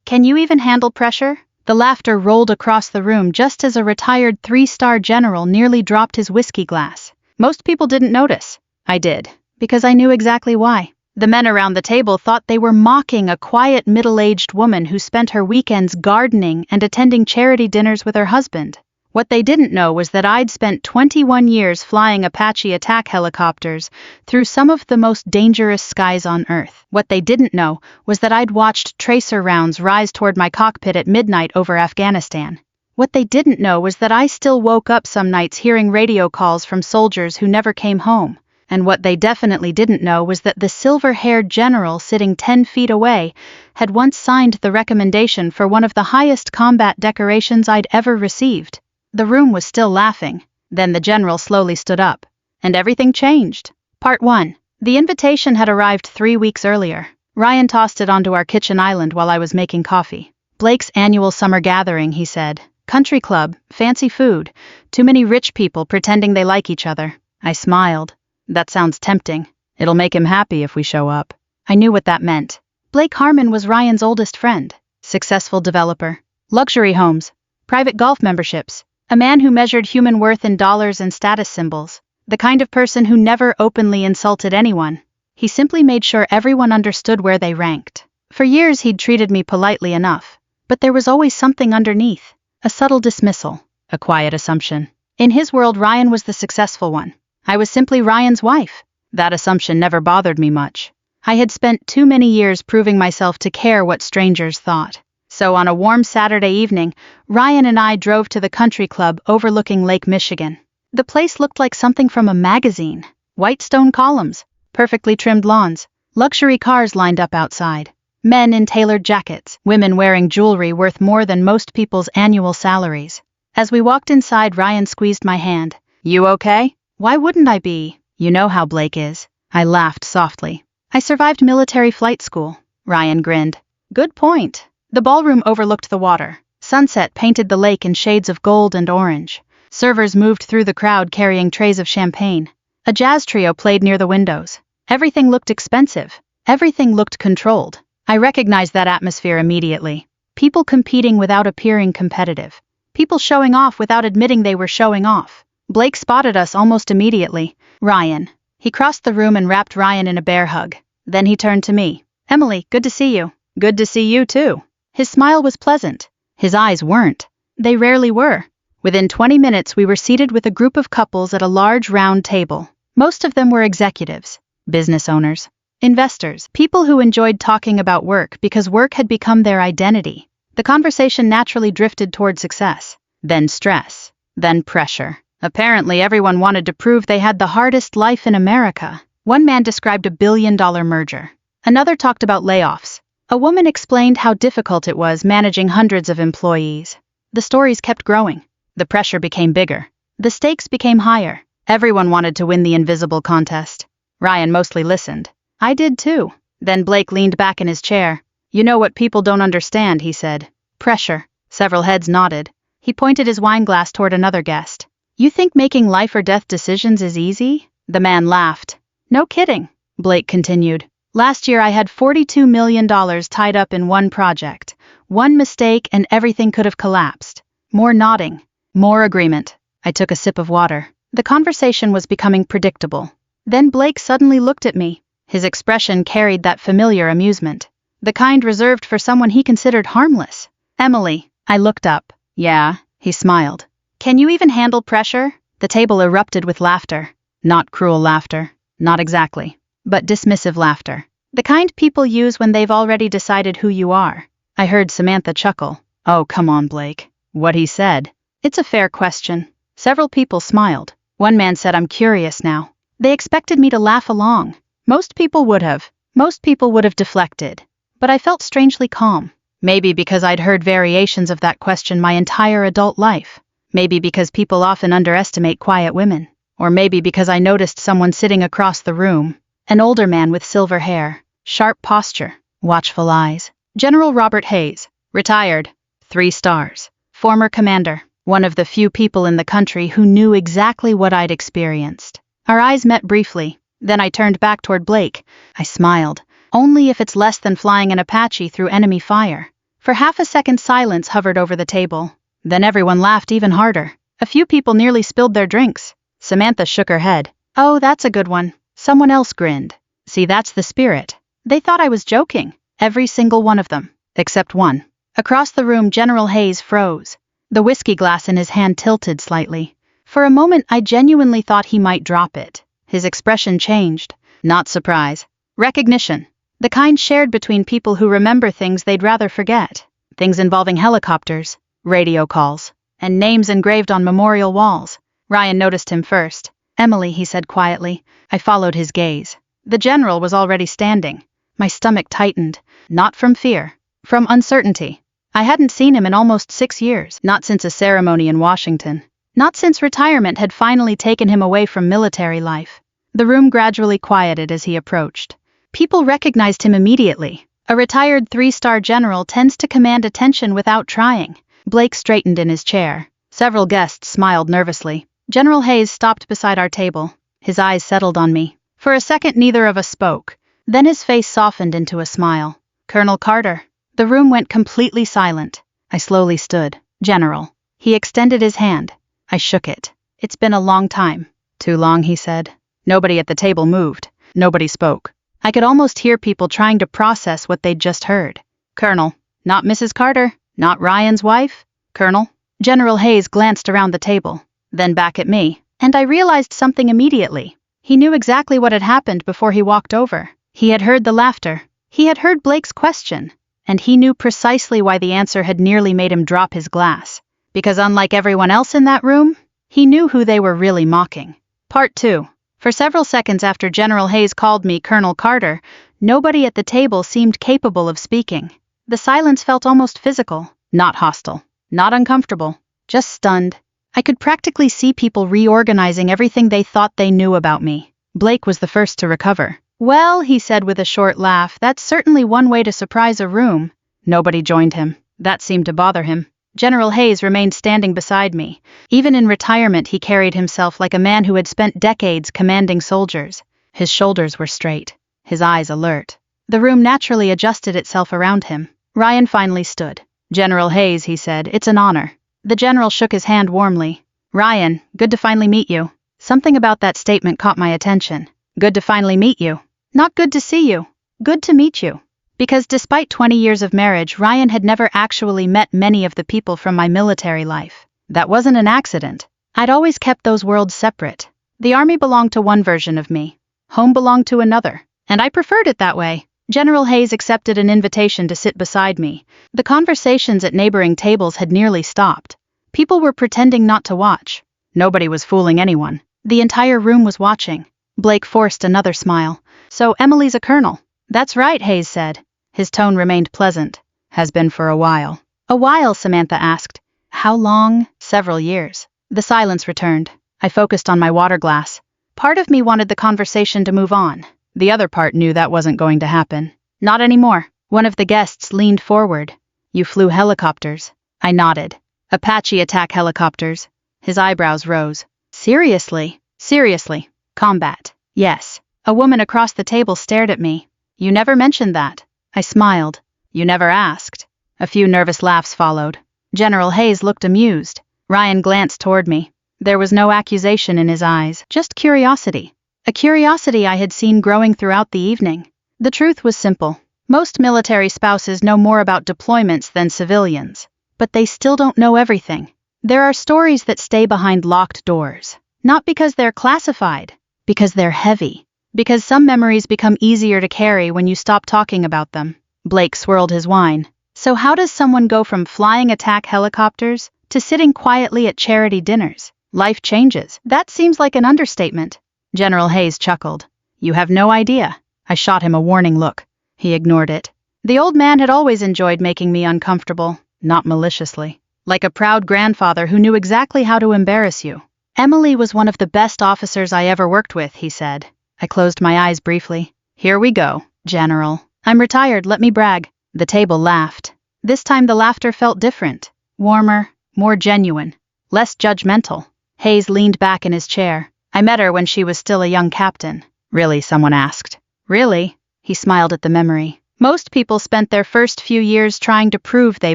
Can you even handle pressure? The laughter rolled across the room just as a retired 3-star general nearly dropped his whiskey glass. Most people didn't notice. I did, because I knew exactly why. The men around the table thought they were mocking a quiet middle-aged woman who spent her weekends gardening and attending charity dinners with her husband. What they didn't know was that I'd spent 21 years flying Apache attack helicopters through some of the most dangerous skies on Earth. What they didn't know was that I'd watched tracer rounds rise toward my cockpit at midnight over Afghanistan. What they didn't know was that I still woke up some nights hearing radio calls from soldiers who never came home. And what they definitely didn't know was that the silver-haired general sitting 10 feet away had once signed the recommendation for one of the highest combat decorations I'd ever received. The room was still laughing. Then the general slowly stood up. And everything changed. Part 1. The invitation had arrived 3 weeks earlier. Ryan tossed it onto our kitchen island while I was making coffee. Blake's annual summer gathering, he said. Country club, fancy food, too many rich people pretending they like each other. I smiled. That sounds tempting. It'll make him happy if we show up. I knew what that meant. Blake Harmon was Ryan's oldest friend. Successful developer. Luxury homes. Private golf memberships. A man who measured human worth in dollars and status symbols. The kind of person who never openly insulted anyone. He simply made sure everyone understood where they ranked. For years he'd treated me politely enough. But there was always something underneath. A subtle dismissal. A quiet assumption. In his world, Ryan was the successful one. I was simply Ryan's wife. That assumption never bothered me much. I had spent too many years proving myself to care what strangers thought. So on a warm Saturday evening, Ryan and I drove to the country club overlooking Lake Michigan. The place looked like something from a magazine. White stone columns, perfectly trimmed lawns, luxury cars lined up outside. Men in tailored jackets, women wearing jewelry worth more than most people's annual salaries. As we walked inside, Ryan squeezed my hand. You okay? Why wouldn't I be? You know how Blake is. I laughed softly. I survived military flight school. Ryan grinned. Good point. The ballroom overlooked the water. Sunset painted the lake in shades of gold and orange. Servers moved through the crowd carrying trays of champagne. A jazz trio played near the windows. Everything looked expensive. Everything looked controlled. I recognized that atmosphere immediately. People competing without appearing competitive. People showing off without admitting they were showing off. Blake spotted us almost immediately. Ryan. He crossed the room and wrapped Ryan in a bear hug. Then he turned to me. Emily, good to see you. Good to see you too. His smile was pleasant. His eyes weren't. They rarely were. Within 20 minutes we were seated with a group of couples at a large round table. Most of them were executives, business owners, investors, people who enjoyed talking about work because work had become their identity. The conversation naturally drifted toward success, then stress, then pressure. Apparently everyone wanted to prove they had the hardest life in America. One man described a billion-dollar merger. Another talked about layoffs. A woman explained how difficult it was managing hundreds of employees. The stories kept growing. The pressure became bigger. The stakes became higher. Everyone wanted to win the invisible contest. Ryan mostly listened. I did too. Then Blake leaned back in his chair. You know what people don't understand, he said. Pressure. Several heads nodded. He pointed his wine glass toward another guest. You think making life or death decisions is easy? The man laughed. No kidding, Blake continued. Last year I had $42 million tied up in one project. One mistake and everything could have collapsed. More nodding. More agreement. I took a sip of water. The conversation was becoming predictable. Then Blake suddenly looked at me. His expression carried that familiar amusement. The kind reserved for someone he considered harmless. Emily. I looked up. Yeah, he smiled. Can you even handle pressure? The table erupted with laughter. Not cruel laughter. Not exactly. But dismissive laughter. The kind people use when they've already decided who you are. I heard Samantha chuckle. Oh, come on, Blake. What he said. It's a fair question. Several people smiled. One man said, I'm curious now. They expected me to laugh along. Most people would have. Most people would have deflected. But I felt strangely calm. Maybe because I'd heard variations of that question my entire adult life. Maybe because people often underestimate quiet women. Or maybe because I noticed someone sitting across the room. An older man with silver hair, sharp posture, watchful eyes. General Robert Hayes, retired, 3 stars, former commander, one of the few people in the country who knew exactly what I'd experienced. Our eyes met briefly, then I turned back toward Blake. I smiled. Only if it's less than flying an Apache through enemy fire. For half a second silence hovered over the table. Then everyone laughed even harder. A few people nearly spilled their drinks. Samantha shook her head. Oh, that's a good one. Someone else grinned. See, that's the spirit. They thought I was joking. Every single one of them. Except one. Across the room, General Hayes froze. The whiskey glass in his hand tilted slightly. For a moment, I genuinely thought he might drop it. His expression changed. Not surprise. Recognition. The kind shared between people who remember things they'd rather forget. Things involving helicopters, radio calls, and names engraved on memorial walls. Ryan noticed him first. Emily, he said quietly. I followed his gaze. The general was already standing. My stomach tightened. Not from fear. From uncertainty. I hadn't seen him in almost 6 years. Not since a ceremony in Washington. Not since retirement had finally taken him away from military life. The room gradually quieted as he approached. People recognized him immediately. A retired 3-star general tends to command attention without trying. Blake straightened in his chair. Several guests smiled nervously. General Hayes stopped beside our table. His eyes settled on me. For a second, neither of us spoke. Then his face softened into a smile. Colonel Carter. The room went completely silent. I slowly stood. General. He extended his hand. I shook it. It's been a long time. Too long, he said. Nobody at the table moved. Nobody spoke. I could almost hear people trying to process what they'd just heard. Colonel. Not Mrs. Carter. Not Ryan's wife. Colonel. General Hayes glanced around the table. Then back at me. And I realized something immediately. He knew exactly what had happened before he walked over. He had heard the laughter. He had heard Blake's question. And he knew precisely why the answer had nearly made him drop his glass. Because unlike everyone else in that room, he knew who they were really mocking. Part 2. For several seconds after General Hayes called me Colonel Carter, nobody at the table seemed capable of speaking. The silence felt almost physical, not hostile, not uncomfortable, just stunned. I could practically see people reorganizing everything they thought they knew about me. Blake was the first to recover. Well, he said with a short laugh, that's certainly one way to surprise a room. Nobody joined him. That seemed to bother him. General Hayes remained standing beside me. Even in retirement, he carried himself like a man who had spent decades commanding soldiers. His shoulders were straight, his eyes alert. The room naturally adjusted itself around him. Ryan finally stood. General Hayes, he said, it's an honor. The general shook his hand warmly. Ryan, good to finally meet you. Something about that statement caught my attention. Good to finally meet you. Not good to see you. Good to meet you. Because despite 20 years of marriage, Ryan had never actually met many of the people from my military life. That wasn't an accident. I'd always kept those worlds separate. The army belonged to one version of me. Home belonged to another. And I preferred it that way. General Hayes accepted an invitation to sit beside me. The conversations at neighboring tables had nearly stopped. People were pretending not to watch. Nobody was fooling anyone. The entire room was watching. Blake forced another smile. So Emily's a colonel. That's right, Hayes said. His tone remained pleasant. Has been for a while. A while, Samantha asked. How long? Several years. The silence returned. I focused on my water glass. Part of me wanted the conversation to move on. The other part knew that wasn't going to happen. Not anymore. One of the guests leaned forward. You flew helicopters. I nodded. Apache attack helicopters. His eyebrows rose. Seriously? Seriously. Combat. Yes. A woman across the table stared at me. You never mentioned that. I smiled. You never asked. A few nervous laughs followed. General Hayes looked amused. Ryan glanced toward me. There was no accusation in his eyes, just curiosity. A curiosity I had seen growing throughout the evening. The truth was simple. Most military spouses know more about deployments than civilians. But they still don't know everything. There are stories that stay behind locked doors. Not because they're classified. Because they're heavy. Because some memories become easier to carry when you stop talking about them. Blake swirled his wine. So how does someone go from flying attack helicopters to sitting quietly at charity dinners? Life changes. That seems like an understatement. General Hayes chuckled. You have no idea. I shot him a warning look. He ignored it. The old man had always enjoyed making me uncomfortable, not maliciously. Like a proud grandfather who knew exactly how to embarrass you. Emily was one of the best officers I ever worked with, he said. I closed my eyes briefly. Here we go, General. I'm retired, let me brag. The table laughed. This time the laughter felt different. Warmer, more genuine, less judgmental. Hayes leaned back in his chair. I met her when she was still a young captain. Really, someone asked. Really? He smiled at the memory. Most people spent their first few years trying to prove they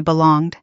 belonged.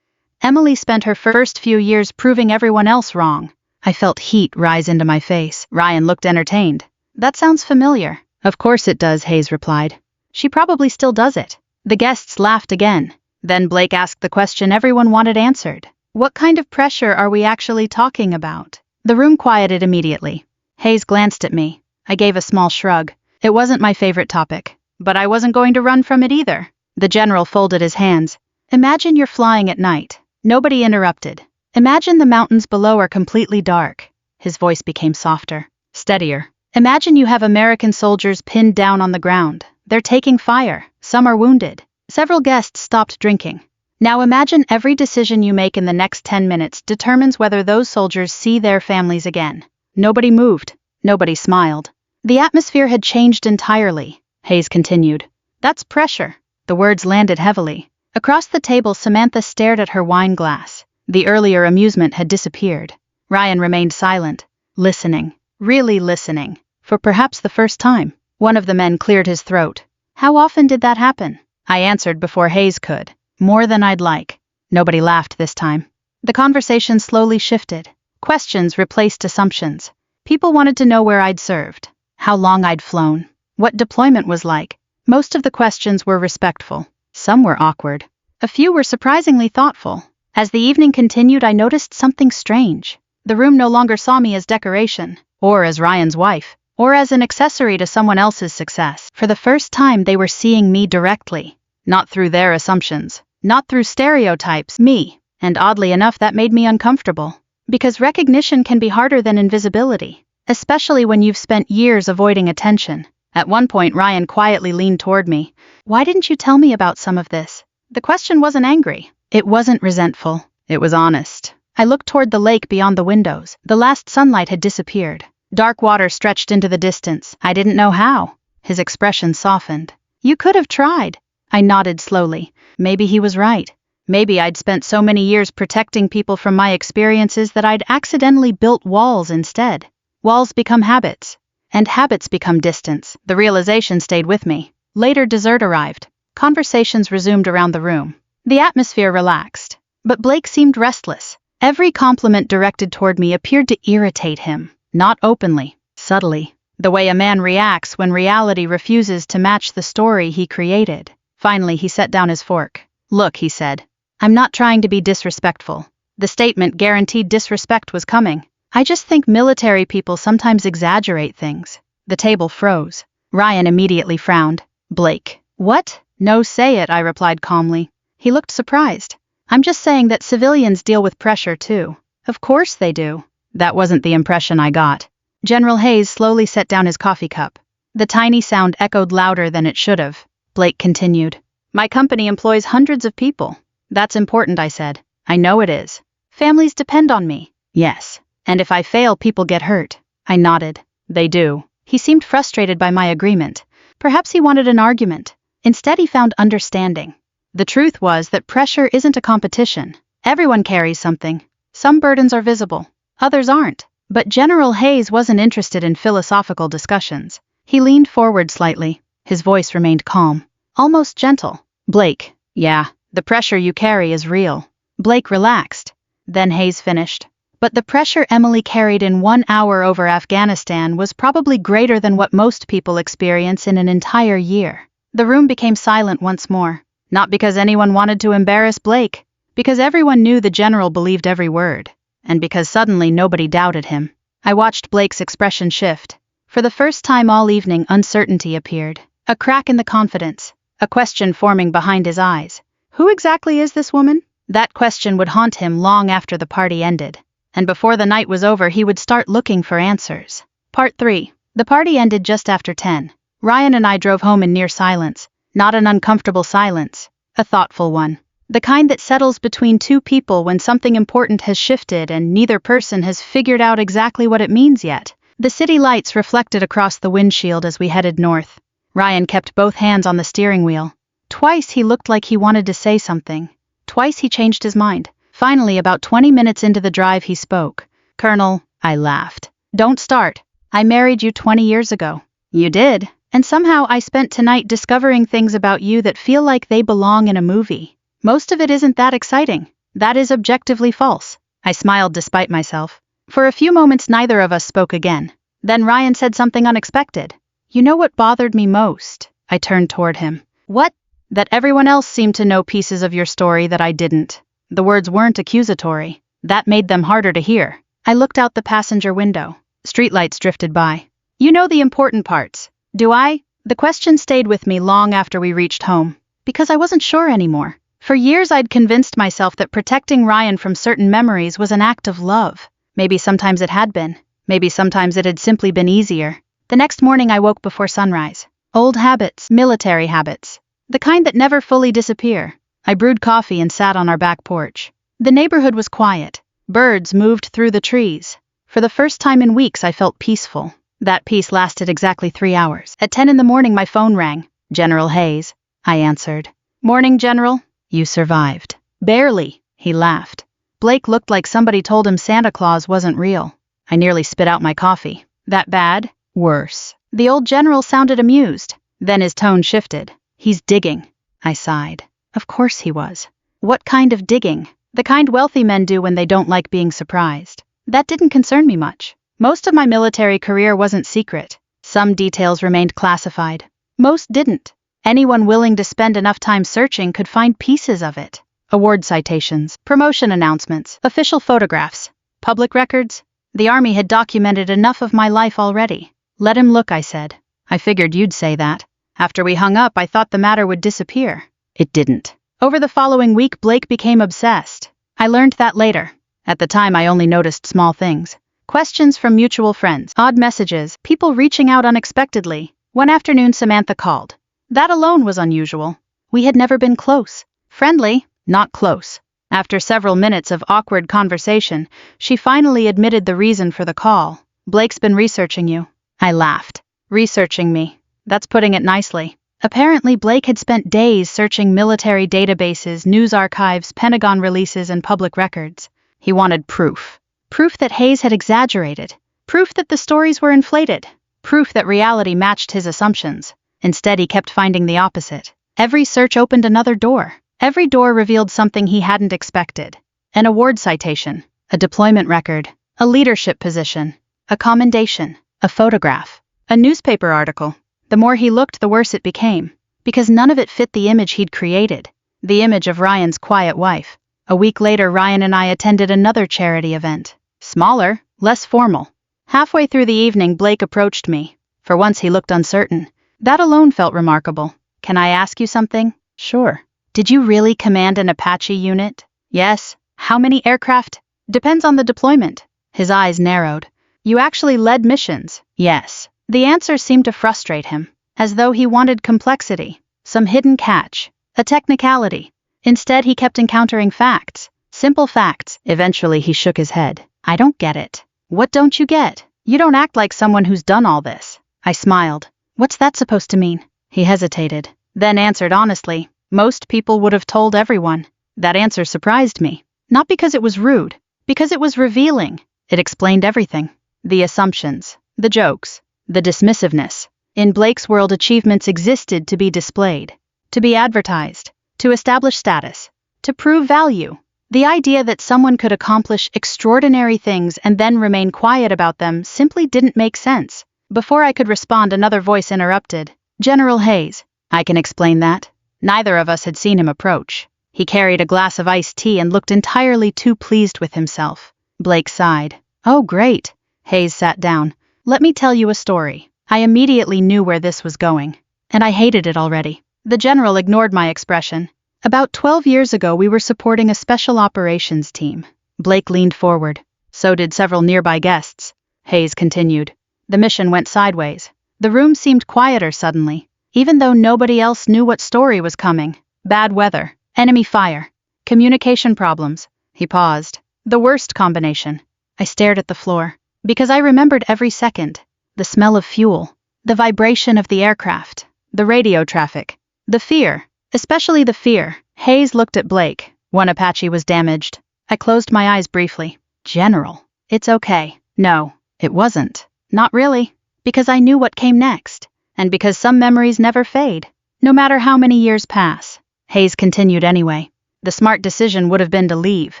Emily spent her first few years proving everyone else wrong. I felt heat rise into my face. Ryan looked entertained. That sounds familiar. Of course it does, Hayes replied. She probably still does it. The guests laughed again. Then Blake asked the question everyone wanted answered. What kind of pressure are we actually talking about? The room quieted immediately. Hayes glanced at me. I gave a small shrug. It wasn't my favorite topic, but I wasn't going to run from it either. The general folded his hands. Imagine you're flying at night. Nobody interrupted. Imagine the mountains below are completely dark. His voice became softer, steadier. Imagine you have American soldiers pinned down on the ground. They're taking fire. Some are wounded. Several guests stopped drinking. Now imagine every decision you make in the next 10 minutes determines whether those soldiers see their families again. Nobody moved. Nobody smiled. The atmosphere had changed entirely. Hayes continued. That's pressure. The words landed heavily. Across the table, Samantha stared at her wine glass. The earlier amusement had disappeared. Ryan remained silent, listening, really listening, for perhaps the first time. One of the men cleared his throat. How often did that happen? I answered before Hayes could. More than I'd like. Nobody laughed this time. The conversation slowly shifted. Questions replaced assumptions. People wanted to know where I'd served, how long I'd flown, what deployment was like. Most of the questions were respectful. Some were awkward. A few were surprisingly thoughtful. As the evening continued, I noticed something strange. The room no longer saw me as decoration, or as Ryan's wife, or as an accessory to someone else's success. For the first time, they were seeing me directly, not through their assumptions, not through stereotypes, me. And oddly enough, that made me uncomfortable. Because recognition can be harder than invisibility, especially when you've spent years avoiding attention. At one point, Ryan quietly leaned toward me. Why didn't you tell me about some of this? The question wasn't angry. It wasn't resentful. It was honest. I looked toward the lake beyond the windows. The last sunlight had disappeared. Dark water stretched into the distance. I didn't know how. His expression softened. You could have tried. I nodded slowly. Maybe he was right. Maybe I'd spent so many years protecting people from my experiences that I'd accidentally built walls instead. Walls become habits. And habits become distance. The realization stayed with me. Later, dessert arrived. Conversations resumed around the room. The atmosphere relaxed. But Blake seemed restless. Every compliment directed toward me appeared to irritate him. Not openly, subtly. The way a man reacts when reality refuses to match the story he created. Finally, he set down his fork. Look, he said. I'm not trying to be disrespectful. The statement guaranteed disrespect was coming. I just think military people sometimes exaggerate things. The table froze. Ryan immediately frowned. Blake. What? No, say it, I replied calmly. He looked surprised. I'm just saying that civilians deal with pressure too. Of course they do. That wasn't the impression I got. General Hayes slowly set down his coffee cup. The tiny sound echoed louder than it should have. Blake continued. My company employs hundreds of people. That's important, I said. I know it is. Families depend on me. Yes. And if I fail, people get hurt. I nodded. They do. He seemed frustrated by my agreement. Perhaps he wanted an argument. Instead, he found understanding. The truth was that pressure isn't a competition. Everyone carries something. Some burdens are visible. Others aren't. But General Hayes wasn't interested in philosophical discussions. He leaned forward slightly. His voice remained calm, almost gentle. Blake. Yeah. The pressure you carry is real. Blake relaxed. Then Hayes finished. But the pressure Emily carried in 1 hour over Afghanistan was probably greater than what most people experience in an entire year. The room became silent once more. Not because anyone wanted to embarrass Blake, because everyone knew the general believed every word, and because suddenly nobody doubted him. I watched Blake's expression shift. For the first time all evening, uncertainty appeared. A crack in the confidence. A question forming behind his eyes. Who exactly is this woman? That question would haunt him long after the party ended. And before the night was over, he would start looking for answers. Part 3. The party ended just after 10. Ryan and I drove home in near silence. Not an uncomfortable silence. A thoughtful one. The kind that settles between two people when something important has shifted and neither person has figured out exactly what it means yet. The city lights reflected across the windshield as we headed north. Ryan kept both hands on the steering wheel. Twice he looked like he wanted to say something. Twice he changed his mind. Finally, about 20 minutes into the drive, he spoke. Colonel, I laughed. Don't start. I married you 20 years ago. You did. And somehow I spent tonight discovering things about you that feel like they belong in a movie. Most of it isn't that exciting. That is objectively false. I smiled despite myself. For a few moments neither of us spoke again. Then Ryan said something unexpected. You know what bothered me most? I turned toward him. What? That everyone else seemed to know pieces of your story that I didn't. The words weren't accusatory. That made them harder to hear. I looked out the passenger window. Streetlights drifted by. You know the important parts. Do I? The question stayed with me long after we reached home. Because I wasn't sure anymore. For years I'd convinced myself that protecting Ryan from certain memories was an act of love. Maybe sometimes it had been. Maybe sometimes it had simply been easier. The next morning I woke before sunrise. Old habits, military habits. The kind that never fully disappear. I brewed coffee and sat on our back porch. The neighborhood was quiet. Birds moved through the trees. For the first time in weeks I felt peaceful. That peace lasted exactly 3 hours. At 10 in the morning my phone rang. General Hayes. I answered. Morning, General. You survived. Barely, he laughed. Blake looked like somebody told him Santa Claus wasn't real. I nearly spit out my coffee. That bad? Worse. The old general sounded amused. Then his tone shifted. He's digging. I sighed. Of course he was. What kind of digging? The kind wealthy men do when they don't like being surprised. That didn't concern me much. Most of my military career wasn't secret. Some details remained classified. Most didn't. Anyone willing to spend enough time searching could find pieces of it. Award citations, promotion announcements, official photographs, public records. The Army had documented enough of my life already. Let him look, I said. I figured you'd say that. After we hung up, I thought the matter would disappear. It didn't. Over the following week, Blake became obsessed. I learned that later. At the time, I only noticed small things. Questions from mutual friends, odd messages, people reaching out unexpectedly. One afternoon, Samantha called. That alone was unusual. We had never been close. Friendly, not close. After several minutes of awkward conversation, she finally admitted the reason for the call. Blake's been researching you. I laughed. Researching me. That's putting it nicely. Apparently, Blake had spent days searching military databases, news archives, Pentagon releases, and public records. He wanted proof. Proof that Hayes had exaggerated. Proof that the stories were inflated. Proof that reality matched his assumptions. Instead, he kept finding the opposite. Every search opened another door. Every door revealed something he hadn't expected. An award citation, a deployment record, a leadership position, a commendation, a photograph, a newspaper article. The more he looked, the worse it became, because none of it fit the image he'd created, the image of Ryan's quiet wife. A week later, Ryan and I attended another charity event. Smaller, less formal. Halfway through the evening, Blake approached me. For once, he looked uncertain. That alone felt remarkable. Can I ask you something? Sure. Did you really command an Apache unit? Yes. How many aircraft? Depends on the deployment. His eyes narrowed. You actually led missions? Yes. The answer seemed to frustrate him, as though he wanted complexity, some hidden catch, a technicality. Instead, he kept encountering facts, simple facts. Eventually, he shook his head. I don't get it. What don't you get? You don't act like someone who's done all this. I smiled. What's that supposed to mean? He hesitated, then answered honestly. Most people would have told everyone. That answer surprised me. Not because it was rude, because it was revealing. It explained everything. The assumptions, the jokes, the dismissiveness. In Blake's world, achievements existed to be displayed, to be advertised, to establish status, to prove value. The idea that someone could accomplish extraordinary things and then remain quiet about them simply didn't make sense. Before I could respond, another voice interrupted. General Hayes. I can explain that. Neither of us had seen him approach. He carried a glass of iced tea and looked entirely too pleased with himself. Blake sighed. Oh, great. Hayes sat down. Let me tell you a story. I immediately knew where this was going, and I hated it already. The general ignored my expression. About 12 years ago, we were supporting a special operations team. Blake leaned forward. So did several nearby guests. Hayes continued. The mission went sideways. The room seemed quieter suddenly, even though nobody else knew what story was coming. Bad weather, enemy fire, communication problems. He paused. The worst combination. I stared at the floor, because I remembered every second. The smell of fuel, the vibration of the aircraft, the radio traffic, the fear, especially the fear. Hayes looked at Blake. One Apache was damaged. I closed my eyes briefly. General, it's okay. No, it wasn't. Not really. Because I knew what came next. And because some memories never fade, no matter how many years pass. Hayes continued anyway. The smart decision would have been to leave.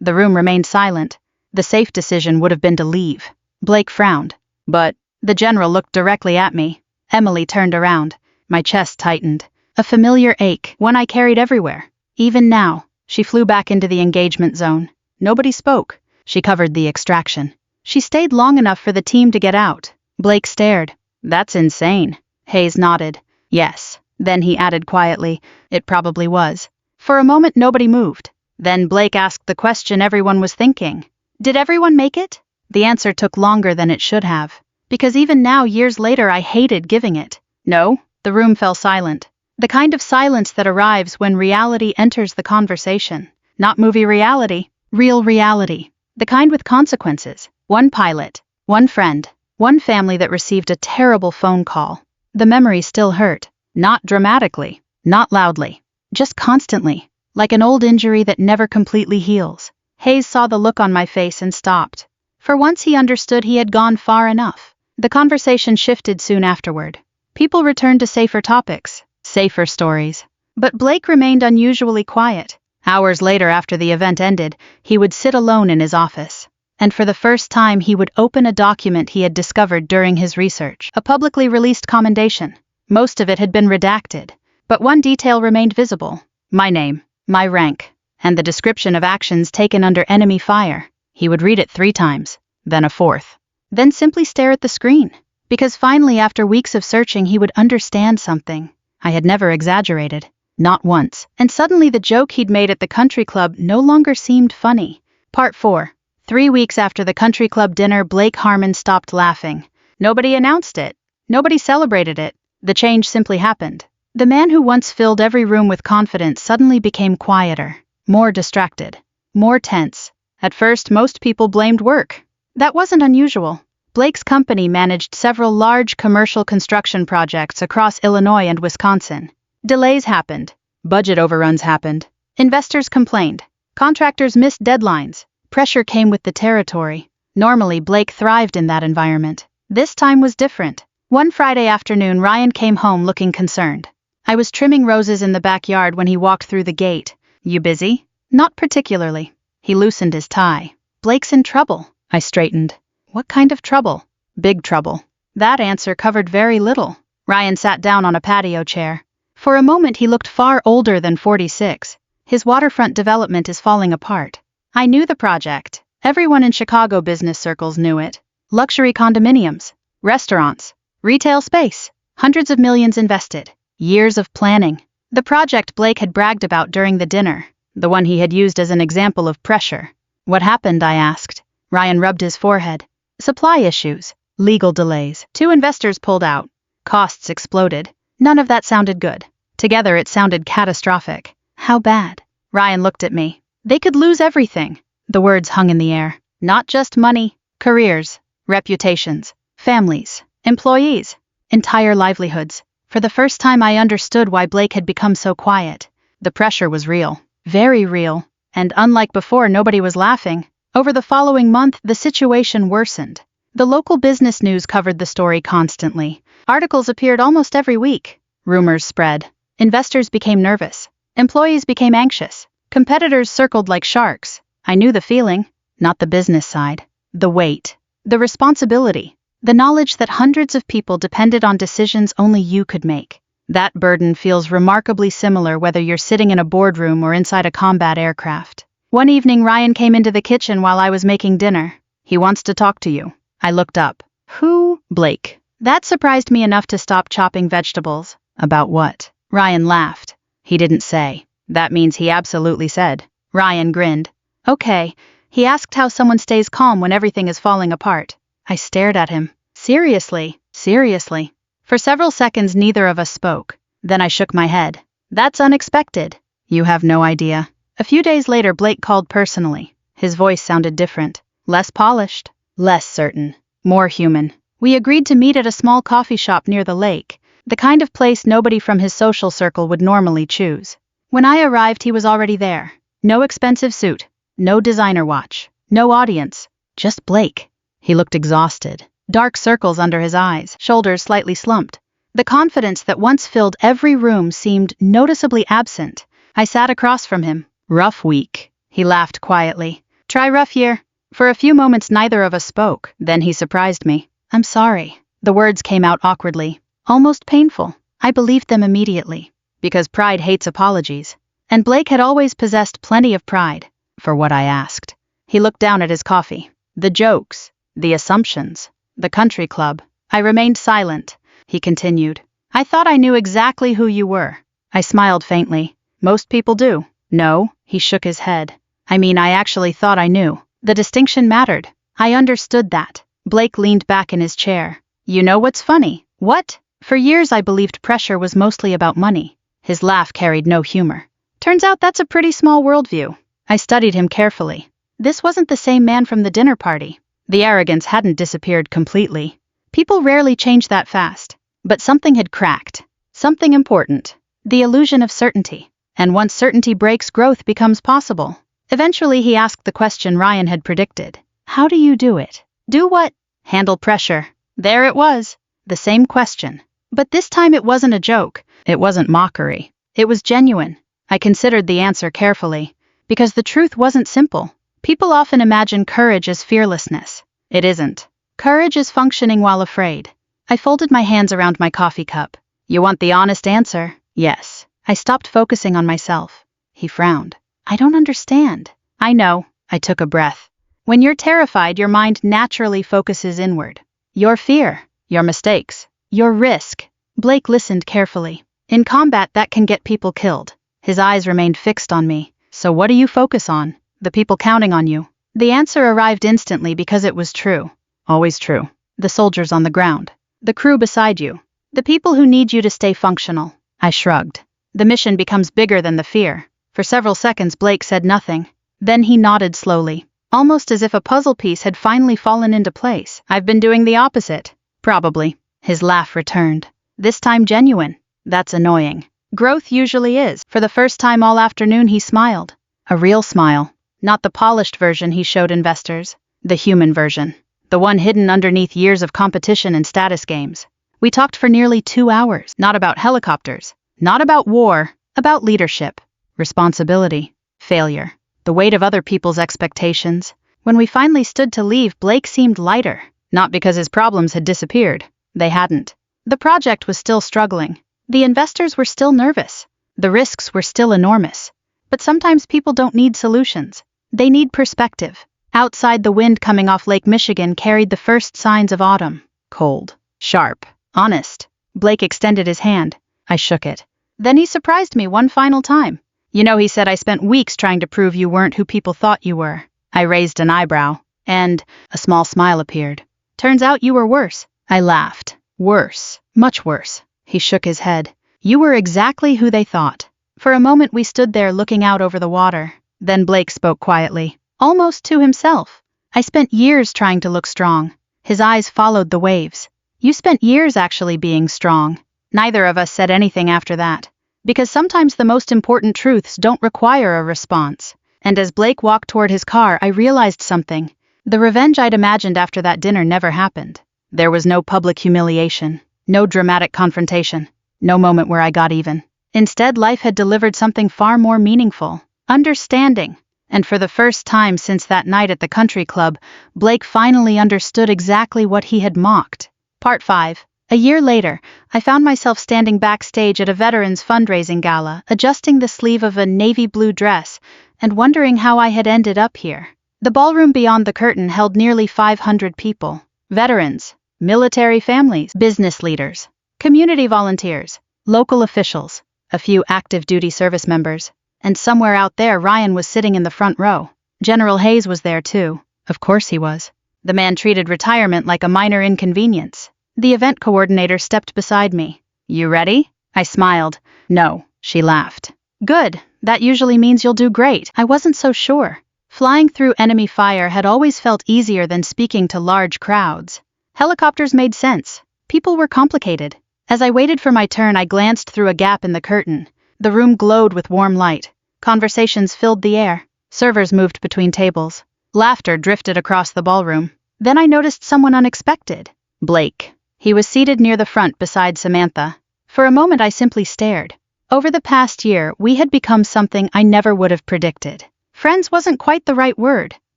The room remained silent. The safe decision would have been to leave. Blake frowned. But the general looked directly at me. Emily turned around. My chest tightened. A familiar ache, one I carried everywhere. Even now, she flew back into the engagement zone. Nobody spoke. She covered the extraction. She stayed long enough for the team to get out. Blake stared. That's insane. Hayes nodded. Yes. Then he added quietly, it probably was. For a moment nobody moved. Then Blake asked the question everyone was thinking. Did everyone make it? The answer took longer than it should have. Because even now, years later, I hated giving it. No, the room fell silent. The kind of silence that arrives when reality enters the conversation. Not movie reality, real reality. The kind with consequences. One pilot, one friend, one family that received a terrible phone call. The memory still hurt. Not dramatically, not loudly, just constantly, like an old injury that never completely heals. Hayes saw the look on my face and stopped. For once he understood he had gone far enough. The conversation shifted soon afterward. People returned to safer topics, safer stories. But Blake remained unusually quiet. Hours later after the event ended, he would sit alone in his office. And for the first time he would open a document he had discovered during his research, a publicly released commendation. Most of it had been redacted, but one detail remained visible. My name, my rank, and the description of actions taken under enemy fire. He would read it 3 times, then a 4th. Then simply stare at the screen. Because finally, after weeks of searching, he would understand something. I had never exaggerated. Not once. And suddenly the joke he'd made at the country club no longer seemed funny. Part 4. 3 weeks after the country club dinner, Blake Harmon stopped laughing. Nobody announced it. Nobody celebrated it. The change simply happened. The man who once filled every room with confidence suddenly became quieter, more distracted, more tense. At first, most people blamed work. That wasn't unusual. Blake's company managed several large commercial construction projects across Illinois and Wisconsin. Delays happened. Budget overruns happened. Investors complained. Contractors missed deadlines. Pressure came with the territory. Normally, Blake thrived in that environment. This time was different. One Friday afternoon, Ryan came home looking concerned. I was trimming roses in the backyard when he walked through the gate. You busy? Not particularly. He loosened his tie. Blake's in trouble. I straightened. What kind of trouble? Big trouble. That answer covered very little. Ryan sat down on a patio chair. For a moment he looked far older than 46. His waterfront development is falling apart. I knew the project. Everyone in Chicago business circles knew it. Luxury condominiums, restaurants, retail space, hundreds of millions invested, years of planning. The project Blake had bragged about during the dinner, the one he had used as an example of pressure. What happened, I asked. Ryan rubbed his forehead. Supply issues, legal delays. 2 investors pulled out. Costs exploded. None of that sounded good. Together it sounded catastrophic. How bad? Ryan looked at me. They could lose everything. The words hung in the air. Not just money, careers, reputations, families, employees, entire livelihoods. For the first time I understood why Blake had become so quiet. The pressure was real, very real, and unlike before, nobody was laughing. Over the following month, the situation worsened. The local business news covered the story constantly. Articles appeared almost every week. Rumors spread. Investors became nervous. Employees became anxious. Competitors circled like sharks. I knew the feeling, not the business side. The weight, the responsibility. The knowledge that hundreds of people depended on decisions only you could make. That burden feels remarkably similar whether you're sitting in a boardroom or inside a combat aircraft. One evening, Ryan came into the kitchen while I was making dinner. He wants to talk to you. I looked up. Who? Blake. That surprised me enough to stop chopping vegetables. About what? Ryan laughed. He didn't say. That means he absolutely said. Ryan grinned. Okay. He asked how someone stays calm when everything is falling apart. I stared at him. Seriously, seriously. For several seconds neither of us spoke. Then I shook my head. That's unexpected. You have no idea. A few days later Blake called personally. His voice sounded different. Less polished. Less certain. More human. We agreed to meet at a small coffee shop near the lake. The kind of place nobody from his social circle would normally choose. When I arrived he was already there. No expensive suit. No designer watch. No audience. Just Blake. He looked exhausted. Dark circles under his eyes, shoulders slightly slumped. The confidence that once filled every room seemed noticeably absent. I sat across from him. Rough week. He laughed quietly. Try rough year. For a few moments neither of us spoke. Then he surprised me. I'm sorry. The words came out awkwardly. Almost painful. I believed them immediately. Because pride hates apologies. And Blake had always possessed plenty of pride. For what I asked. He looked down at his coffee. The jokes. The assumptions. The country club. I remained silent. He continued. I thought I knew exactly who you were. I smiled faintly. Most people do. No, he shook his head. I mean, I actually thought I knew. The distinction mattered. I understood that. Blake leaned back in his chair. You know what's funny? What? For years I believed pressure was mostly about money. His laugh carried no humor. Turns out that's a pretty small worldview. I studied him carefully. This wasn't the same man from the dinner party. The arrogance hadn't disappeared completely. People rarely change that fast. But something had cracked. Something important. The illusion of certainty. And once certainty breaks, growth becomes possible. Eventually he asked the question Ryan had predicted. How do you do it? Do what? Handle pressure. There it was. The same question. But this time it wasn't a joke. It wasn't mockery. It was genuine. I considered the answer carefully. Because the truth wasn't simple. People often imagine courage as fearlessness. It isn't. Courage is functioning while afraid. I folded my hands around my coffee cup. You want the honest answer? Yes. I stopped focusing on myself. He frowned. I don't understand. I know. I took a breath. When you're terrified, your mind naturally focuses inward. Your fear, your mistakes, your risk. Blake listened carefully. In combat, that can get people killed. His eyes remained fixed on me. So what do you focus on? The people counting on you. The answer arrived instantly because it was true. Always true. The soldiers on the ground. The crew beside you. The people who need you to stay functional. I shrugged. The mission becomes bigger than the fear. For several seconds Blake said nothing. Then he nodded slowly. Almost as if a puzzle piece had finally fallen into place. I've been doing the opposite. Probably. His laugh returned. This time genuine. That's annoying. Growth usually is. For the first time all afternoon he smiled. A real smile. Not the polished version he showed investors. The human version. The one hidden underneath years of competition and status games. We talked for nearly 2 hours. Not about helicopters. Not about war. About leadership. Responsibility. Failure. The weight of other people's expectations. When we finally stood to leave, Blake seemed lighter. Not because his problems had disappeared. They hadn't. The project was still struggling. The investors were still nervous. The risks were still enormous. But sometimes people don't need solutions. They need perspective. Outside, the wind coming off Lake Michigan carried the first signs of autumn. Cold. Sharp. Honest. Blake extended his hand. I shook it. Then he surprised me one final time. You know, he said I spent weeks trying to prove you weren't who people thought you were. I raised an eyebrow. And a small smile appeared. Turns out you were worse. I laughed. Worse. Much worse. He shook his head. You were exactly who they thought. For a moment we stood there looking out over the water. Then Blake spoke quietly. Almost to himself. I spent years trying to look strong. His eyes followed the waves. You spent years actually being strong. Neither of us said anything after that. Because sometimes the most important truths don't require a response. And as Blake walked toward his car, I realized something. The revenge I'd imagined after that dinner never happened. There was no public humiliation. No dramatic confrontation. No moment where I got even. Instead, life had delivered something far more meaningful. Understanding. And for the first time since that night at the country club, Blake finally understood exactly what he had mocked. Part 5. A year later, I found myself standing backstage at a veterans fundraising gala, adjusting the sleeve of a navy blue dress, and wondering how I had ended up here. The ballroom beyond the curtain held nearly 500 people. Veterans, military families, business leaders, community volunteers, local officials, a few active duty service members, and somewhere out there Ryan was sitting in the front row. General Hayes was there too. Of course he was. The man treated retirement like a minor inconvenience. The event coordinator stepped beside me. You ready? I smiled. No, she laughed. Good, that usually means you'll do great. I wasn't so sure. Flying through enemy fire had always felt easier than speaking to large crowds. Helicopters made sense. People were complicated. As I waited for my turn, I glanced through a gap in the curtain. The room glowed with warm light. Conversations filled the air. Servers moved between tables. Laughter drifted across the ballroom. Then I noticed someone unexpected. Blake. He was seated near the front beside Samantha. For a moment I simply stared. Over the past year, we had become something I never would have predicted. Friends wasn't quite the right word,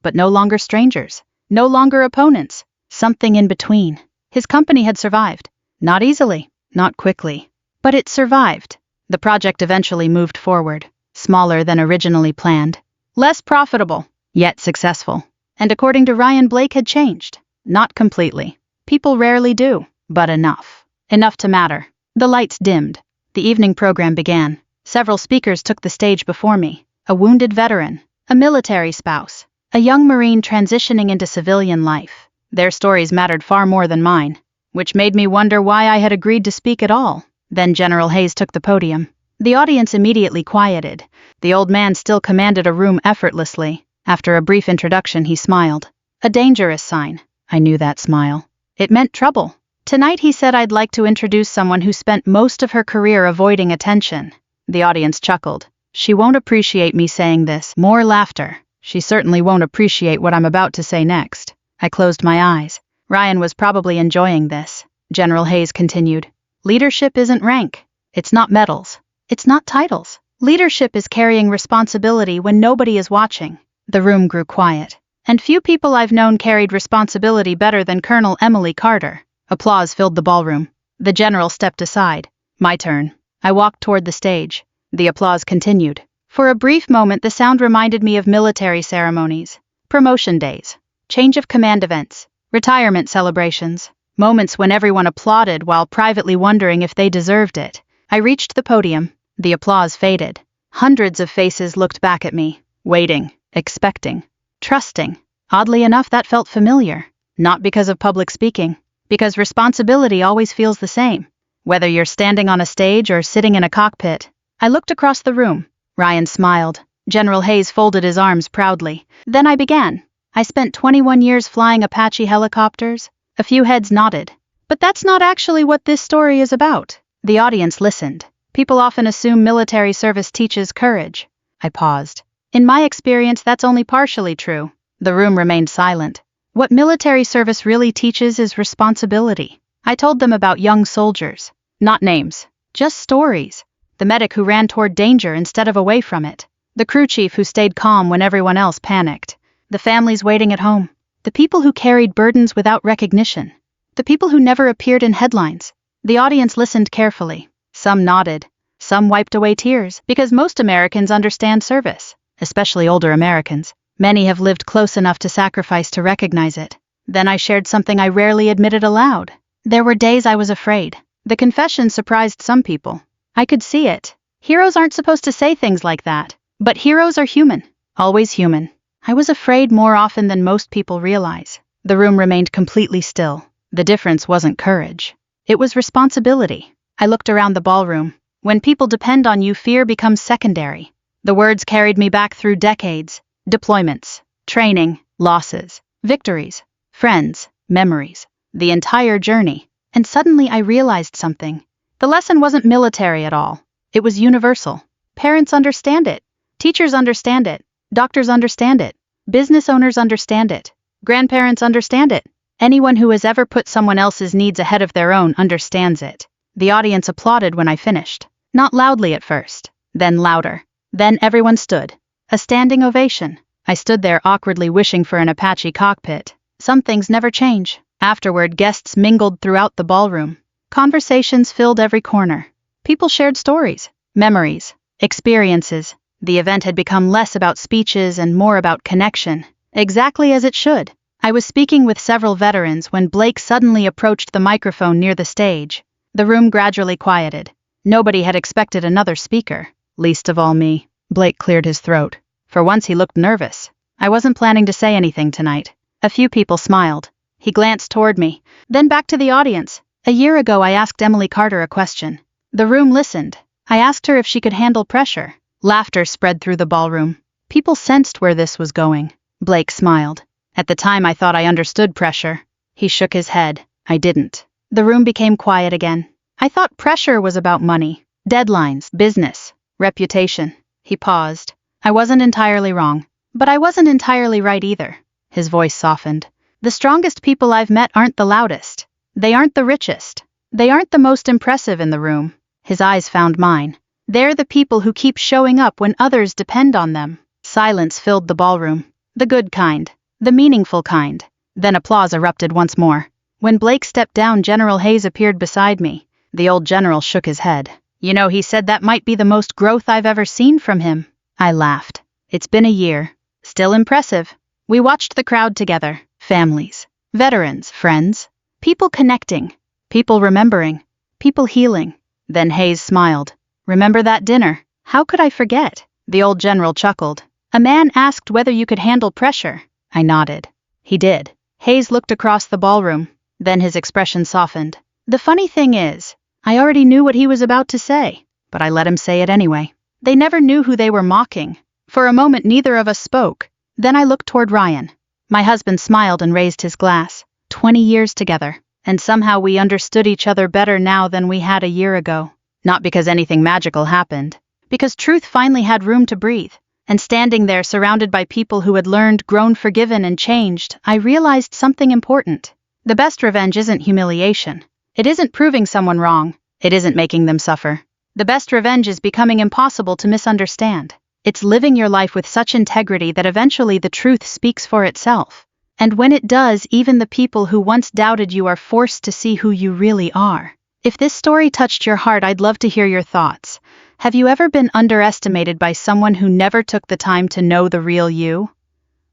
but no longer strangers, no longer opponents, something in between. His company had survived. Not easily, not quickly, but it survived. The project eventually moved forward, smaller than originally planned, less profitable, yet successful. And according to Ryan, Blake had changed. Not completely. People rarely do, but enough. Enough to matter. The lights dimmed. The evening program began. Several speakers took the stage before me. A wounded veteran, a military spouse, a young Marine transitioning into civilian life. Their stories mattered far more than mine, which made me wonder why I had agreed to speak at all. Then General Hayes took the podium. The audience immediately quieted. The old man still commanded a room effortlessly. After a brief introduction, he smiled. A dangerous sign. I knew that smile. It meant trouble. Tonight he said, I'd like to introduce someone who spent most of her career avoiding attention. The audience chuckled. She won't appreciate me saying this. More laughter. She certainly won't appreciate what I'm about to say next. I closed my eyes. Ryan was probably enjoying this. General Hayes continued. Leadership isn't rank. It's not medals. It's not titles. Leadership is carrying responsibility when nobody is watching. The room grew quiet. And few people I've known carried responsibility better than Colonel Emily Carter. Applause filled the ballroom. The general stepped aside. My turn. I walked toward the stage. The applause continued. For a brief moment, the sound reminded me of military ceremonies, promotion days, change of command events, retirement celebrations, moments when everyone applauded while privately wondering if they deserved it. I reached the podium. The applause faded. Hundreds of faces looked back at me, waiting, expecting, trusting. Oddly enough, that felt familiar. Not because of public speaking, because responsibility always feels the same. Whether you're standing on a stage or sitting in a cockpit. I looked across the room. Ryan smiled. General Hayes folded his arms proudly. Then I began. I spent 21 years flying Apache helicopters. A few heads nodded. But that's not actually what this story is about. The audience listened. People often assume military service teaches courage. I paused. In my experience, that's only partially true. The room remained silent. What military service really teaches is responsibility. I told them about young soldiers. Not names. Just stories. The medic who ran toward danger instead of away from it. The crew chief who stayed calm when everyone else panicked. The families waiting at home. The people who carried burdens without recognition. The people who never appeared in headlines. The audience listened carefully. Some nodded. Some wiped away tears, because most Americans understand service, especially older Americans. Many have lived close enough to sacrifice to recognize it. Then I shared something I rarely admitted aloud. There were days I was afraid. The confession surprised some people. I could see it. Heroes aren't supposed to say things like that. But heroes are human. Always human. I was afraid more often than most people realize. The room remained completely still. The difference wasn't courage. It was responsibility. I looked around the ballroom. When people depend on you, fear becomes secondary. The words carried me back through decades. Deployments, training, losses, victories, friends, memories. The entire journey. And suddenly I realized something. The lesson wasn't military at all. It was universal. Parents understand it. Teachers understand it. Doctors understand it. Business owners understand it. Grandparents understand it. Anyone who has ever put someone else's needs ahead of their own understands it. The audience applauded when I finished. Not loudly at first. Then louder. Then everyone stood. A standing ovation. I stood there awkwardly wishing for an Apache cockpit. Some things never change. Afterward, guests mingled throughout the ballroom. Conversations filled every corner. People shared stories, memories, experiences. The event had become less about speeches and more about connection. Exactly as it should. I was speaking with several veterans when Blake suddenly approached the microphone near the stage. The room gradually quieted. Nobody had expected another speaker. Least of all me. Blake cleared his throat. For once he looked nervous. I wasn't planning to say anything tonight. A few people smiled. He glanced toward me, then back to the audience. A year ago I asked Emily Carter a question. The room listened. I asked her if she could handle pressure. Laughter spread through the ballroom. People sensed where this was going. Blake smiled. At the time I thought I understood pressure. He shook his head. I didn't. The room became quiet again. I thought pressure was about money, deadlines, business, reputation. He paused. I wasn't entirely wrong. But I wasn't entirely right either. His voice softened. The strongest people I've met aren't the loudest. They aren't the richest. They aren't the most impressive in the room. His eyes found mine. They're the people who keep showing up when others depend on them. Silence filled the ballroom. The good kind. The meaningful kind. Then applause erupted once more. When Blake stepped down, General Hayes appeared beside me. The old general shook his head. You know, he said that might be the most growth I've ever seen from him. I laughed. It's been a year. Still impressive. We watched the crowd together. Families. Veterans. Friends. People connecting. People remembering. People healing. Then Hayes smiled. Remember that dinner? How could I forget? The old general chuckled. A man asked whether you could handle pressure. I nodded. He did. Hayes looked across the ballroom. Then his expression softened. The funny thing is, I already knew what he was about to say, but I let him say it anyway. They never knew who they were mocking. For a moment neither of us spoke. Then I looked toward Ryan. My husband smiled and raised his glass. 20 years together. And somehow we understood each other better now than we had a year ago. Not because anything magical happened. Because truth finally had room to breathe. And standing there surrounded by people who had learned, grown, forgiven, and changed, I realized something important. The best revenge isn't humiliation. It isn't proving someone wrong. It isn't making them suffer. The best revenge is becoming impossible to misunderstand. It's living your life with such integrity that eventually the truth speaks for itself. And when it does, even the people who once doubted you are forced to see who you really are. If this story touched your heart, I'd love to hear your thoughts. Have you ever been underestimated by someone who never took the time to know the real you?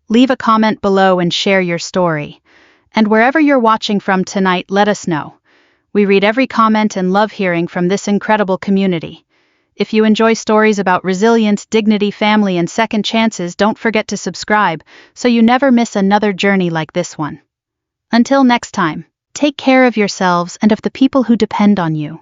Leave a comment below and share your story. And wherever you're watching from tonight, let us know. We read every comment and love hearing from this incredible community. If you enjoy stories about resilience, dignity, family, and second chances, don't forget to subscribe so you never miss another journey like this one. Until next time, take care of yourselves and of the people who depend on you.